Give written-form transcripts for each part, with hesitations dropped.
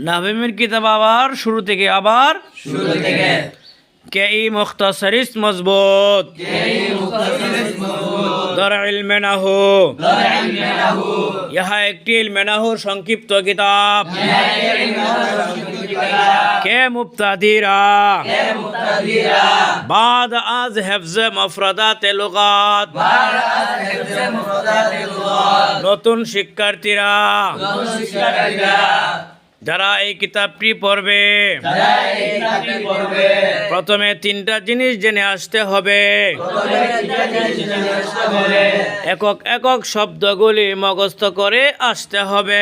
নাভিমের কিতাব আবার শুরু থেকে কে ই মুখতাসরিস মজবুত দর ইলমে নাহু ইহা একটি ইলমে নাহুর সংক্ষিপ্ত কিতাব কে মুবতাদিরা বাদ আজ হেফজে মুফরাদাতে লুগাত নতুন শিক্ষার্থীরা যারা এই কিতাবটি পড়বে প্রথমে তিনটা জিনিস জেনে আসতে হবে। একক একক শব্দগুলি মুখস্থ করে আসতে হবে।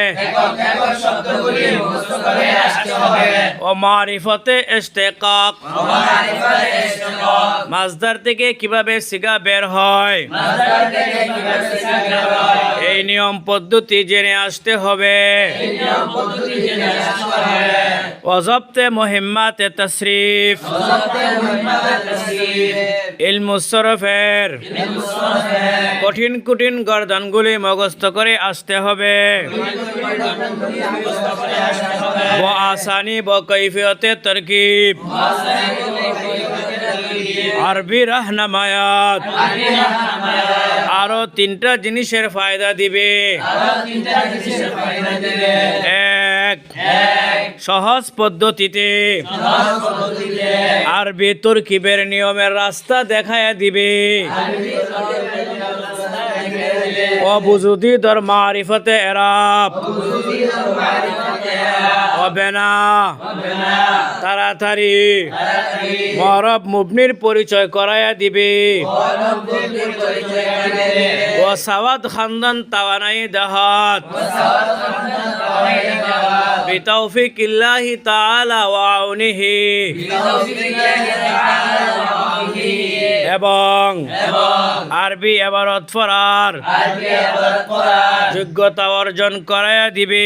ও মারিফতে ইশতিকাক মাসদার থেকে কিভাবে সিগা বের হয় এই নিয়ম পদ্ধতি জেনে আসতে হবে। ওয়াজবতে মুহিম্মাতে তাসরিফ ইলমুস সরফের কঠিন কঠিন গর্দনগুলি মুখস্থ করে আসতে হবে। ওয়া আসানি ওয়া কাইফিয়তে তারকিব আরবি রাহনামায়াত আরো তিনটা জিনিসের ফায়দা দিবে। এক সহজ পদ্ধতিতে আরবি তরকিবের নিয়মের রাস্তা দেখায়া দিবে। অবুজুদি দর মারিফতে এরাব অবেনা তাড়াতাড়ি মরব মুবনির পরিচয় করায়া দিবে। ও সাওয়াদ খানদান তাওয়ানাই দাহাত বিতাওফিকিল্লাহি তাআলা ওয়া আউনিহি এবং আরবি ইবারত পড়ার যোগ্যতা অর্জন করায়া দিবে।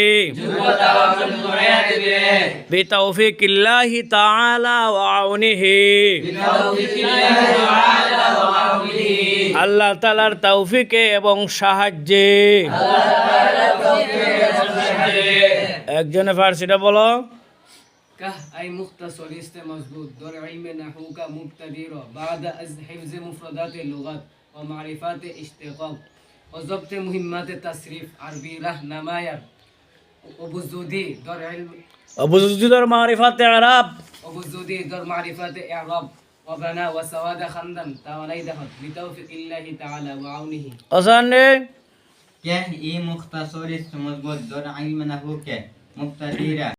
বিতাওফিকিল্লাহি তাআলা ওয়া আউনিহি আল্লাহ তাআলার তৌফিকে এবং সাহায্যে। একজনে ফারসিটা বলো। كه أي مختصر مضبوط دور علم نحو كمبتدئ بعد حفظ مفردات اللغات ومعرفات اشتقاق وضبط مهمات التصريف عربي رهنماير وبزودي دور علم وبزودي دور معرفات اعراب وبزودي دور معرفات اعراب وبناء وسواد خندم توليده بتوفيق الله تعالى وعونه أصلاً كه إي مختصر مضبوط دور علم نحو كمبتدئ